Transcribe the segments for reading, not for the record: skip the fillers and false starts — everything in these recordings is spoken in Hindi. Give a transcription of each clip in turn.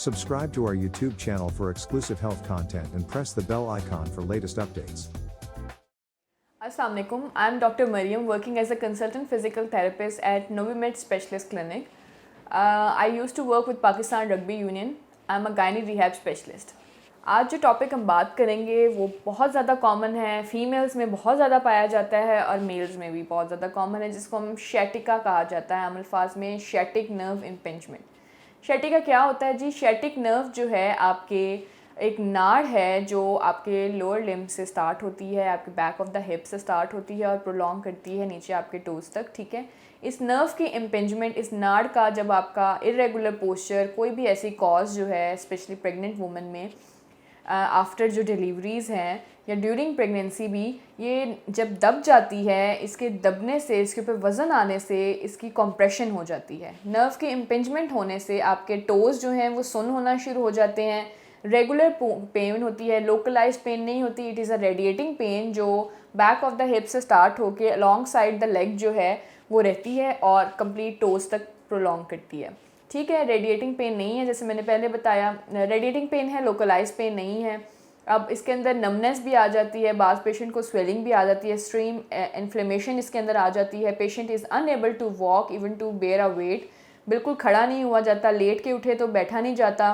Subscribe to our YouTube channel for exclusive health content and press the bell icon for latest updates. Assalamu alaikum. I am Dr. Mariam, working as a consultant physical therapist at Novimed Specialist Clinic. I used to work with Pakistan Rugby Union. I am a gynae rehab specialist. आज जो टॉपिक हम बात करेंगे वो बहुत ज़्यादा कॉमन है, फीमेल्स में बहुत ज़्यादा पाया जाता है और मेल्स में भी बहुत ज़्यादा कॉमन है, जिसको हम शैटिका कहा जाता है, आम अल्फाज में शैटिक नर्व इम्पिंजमेंट। शैटिका क्या होता है जी? शैटिक नर्व जो है आपके एक नाड़ है जो आपके लोअर लिम्ब से स्टार्ट होती है, आपके बैक ऑफ द हिप से स्टार्ट होती है और प्रोलॉन्ग करती है नीचे आपके टोज तक, ठीक है। इस नर्व की इम्पिंजमेंट, इस नाड़ का जब आपका इरेगुलर पोस्चर, कोई भी ऐसी कॉज जो है स्पेशली प्रेग्नेंट वुमेन में आफ्टर जो डिलीवरीज़ हैं या ड्यूरिंग प्रेगनेंसी भी, ये जब दब जाती है, इसके दबने से, इसके ऊपर वज़न आने से इसकी कंप्रेशन हो जाती है। नर्व की इम्पिंजमेंट होने से आपके टोज़ जो हैं वो सुन्न होना शुरू हो जाते हैं। रेगुलर पेन होती है, लोकलाइज पेन नहीं होती, it is a radiating pain जो बैक ऑफ द हिप से स्टार्ट होके अलॉन्ग साइड द लेग जो है वो रहती है और कंप्लीट टोज़ तक प्रोलॉन्ग करती है, ठीक है। रेडिएटिंग पेन नहीं है, जैसे मैंने पहले बताया, रेडिएटिंग पेन है, लोकलाइज पेन नहीं है। अब इसके अंदर नमनेस भी आ जाती है, बाज़ पेशेंट को स्वेलिंग भी आ जाती है, एक्सट्रीम इन्फ्लेमेशन इसके अंदर आ जाती है। Patient is unable to walk even to bear a weight, बिल्कुल खड़ा नहीं हुआ जाता, लेट के उठे तो बैठा नहीं जाता,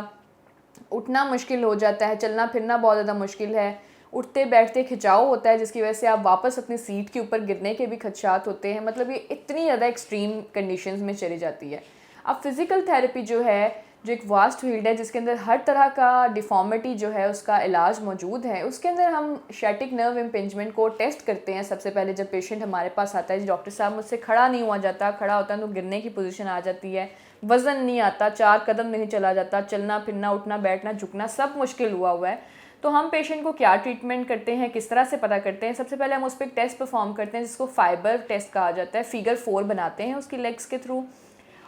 उठना मुश्किल हो जाता है, चलना फिरना बहुत ज़्यादा मुश्किल है, उठते बैठते खिंचाव होता है जिसकी वजह से आप वापस अपनी सीट के ऊपर गिरने के भी खदशात होते हैं। मतलब ये इतनी ज़्यादा एक्सट्रीम कंडीशंस में चली जाती है। अब फिज़िकल थेरेपी जो है, जो एक वास्ट फील्ड है जिसके अंदर हर तरह का डिफ़ॉर्मिटी जो है उसका इलाज मौजूद है, उसके अंदर हम शैटिक नर्व इम्पिंजमेंट को टेस्ट करते हैं। सबसे पहले जब पेशेंट हमारे पास आता है, डॉक्टर साहब मुझसे खड़ा नहीं हुआ जाता, खड़ा होता है तो गिरने की पोजीशन आ जाती है, वज़न नहीं आता, 4 कदम नहीं चला जाता, चलना फिरना उठना बैठना झुकना सब मुश्किल हुआ है, तो हम पेशेंट को क्या ट्रीटमेंट करते हैं, किस तरह से पता करते हैं? सबसे पहले हम उस पर एक टेस्ट परफॉर्म करते हैं जिसको फाइबर टेस्ट कहा जाता है। फिगर 4 बनाते हैं उसकी लेग्स के थ्रू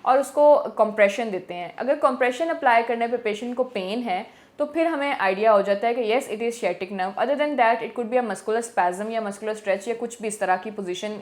और उसको कंप्रेशन देते हैं। अगर कंप्रेशन अप्लाई करने पे पेशेंट को पेन है तो फिर हमें आइडिया हो जाता है कि yes it is sciatic nerve. Other than that it could be a muscular spasm या मस्कुलर स्ट्रेच या कुछ भी इस तरह की पोजीशन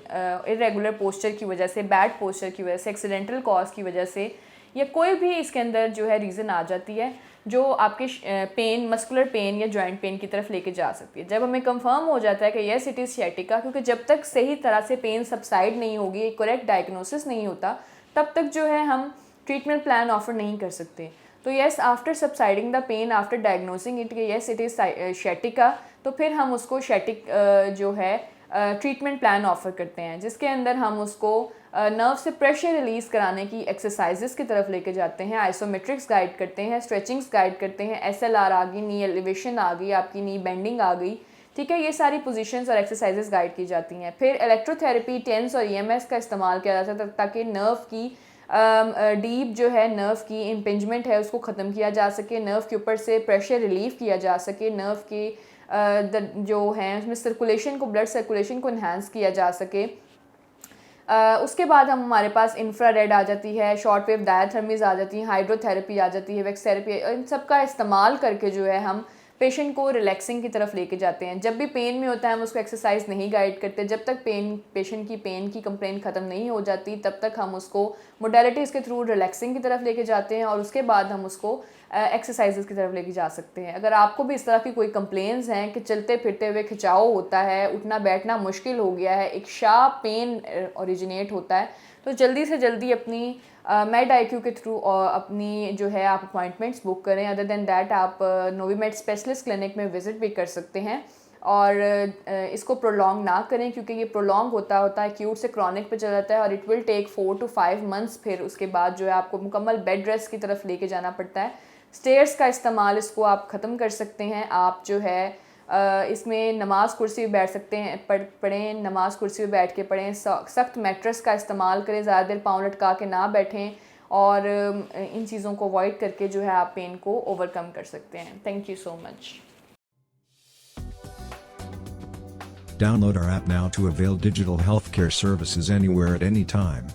इरेगुलर पोस्चर की वजह से, बैड पोस्चर की वजह से, एक्सीडेंटल कॉज की वजह से, या कोई भी इसके अंदर जो है रीज़न आ जाती है जो आपके पेन, मस्कुलर पेन या जॉइंट पेन की तरफ लेके जा सकती है। जब हमें कंफर्म हो जाता है कि येस इट इज़ शैटिका, क्योंकि जब तक सही तरह से पेन सबसाइड नहीं होगी, एक करेक्ट डायग्नोसिस नहीं होता, तब तक जो है हम ट्रीटमेंट प्लान ऑफर नहीं कर सकते। तो yes after subsiding the pain, after diagnosing it yes it is sciatica, तो फिर हम उसको शैटिक जो है ट्रीटमेंट प्लान ऑफर करते हैं, जिसके अंदर हम उसको नर्व से प्रेशर रिलीज़ कराने की एक्सरसाइजेस की तरफ लेके जाते हैं, आइसोमेट्रिक्स गाइड करते हैं, स्ट्रेचिंग्स गाइड करते हैं, SLR आ गई, नी एलिवेशन आ गई, आपकी नी बेंडिंग आ गई, ठीक है। ये सारी पोजीशंस और एक्सरसाइजेस गाइड की जाती हैं। फिर इलेक्ट्रोथेरेपी, टेंस और EMS का इस्तेमाल किया जाता है ताकि नर्व की डीप जो है नर्व की इम्पिंजमेंट है उसको ख़त्म किया जा सके, नर्व के ऊपर से प्रेशर रिलीव किया जा सके, नर्व की जो हैं उसमें सर्कुलेशन को, ब्लड सर्कुलेशन को इन्हांस किया जा सके। उसके बाद हमारे पास इंफ्रारेड आ जाती है, शॉर्ट वेव डायथर्मीज आ जाती हैं, हाइड्रोथेरेपी आ जाती है, वैक्स थेरेपी, इन सब का इस्तेमाल करके जो है हम पेशेंट को रिलैक्सिंग की तरफ लेके जाते हैं। जब भी पेन में होता है हम उसको एक्सरसाइज नहीं गाइड करते, जब तक पेशेंट की पेन की कंप्लेंट ख़त्म नहीं हो जाती तब तक हम उसको मोडालिटीज़ के थ्रू रिलैक्सिंग की तरफ लेके जाते हैं और उसके बाद हम उसको एक्सरसाइजेस की तरफ लेके जा सकते हैं। अगर आपको भी इस तरह की कोई कंप्लेंट्स हैं कि चलते फिरते हुए खिंचाव होता है, उठना बैठना मुश्किल हो गया है, एक शार्प पेन ओरिजिनेट होता है, तो जल्दी से जल्दी अपनी मेड IQ के थ्रू अपनी जो है आप अपॉइंटमेंट्स बुक करें। अदर देन दैट आप नोविमेड स्पेशलिस्ट क्लिनिक में विज़िट भी कर सकते हैं और इसको प्रोलॉन्ग ना करें, क्योंकि ये प्रोलॉन्ग होता है एक्यूट से क्रॉनिक पे चला जाता है और it will take 4 to 5 months। फिर उसके बाद जो है आपको मुकम्मल बेड रेस्ट की तरफ लेके जाना पड़ता है। स्टेयर्स का इस्तेमाल इसको आप ख़त्म कर सकते हैं। आप जो है इसमें नमाज कुर्सी पे बैठ सकते हैं, पढ़ें, नमाज कुर्सी पे बैठ के पढ़ें, सख्त मैट्रेस का इस्तेमाल करें, ज़्यादा देर पाँव लटका के ना बैठें और इन चीज़ों को अवॉइड करके जो है आप पेन को ओवरकम कर सकते हैं। Thank you so much. Download our app now to avail digital healthcare services anywhere at any time.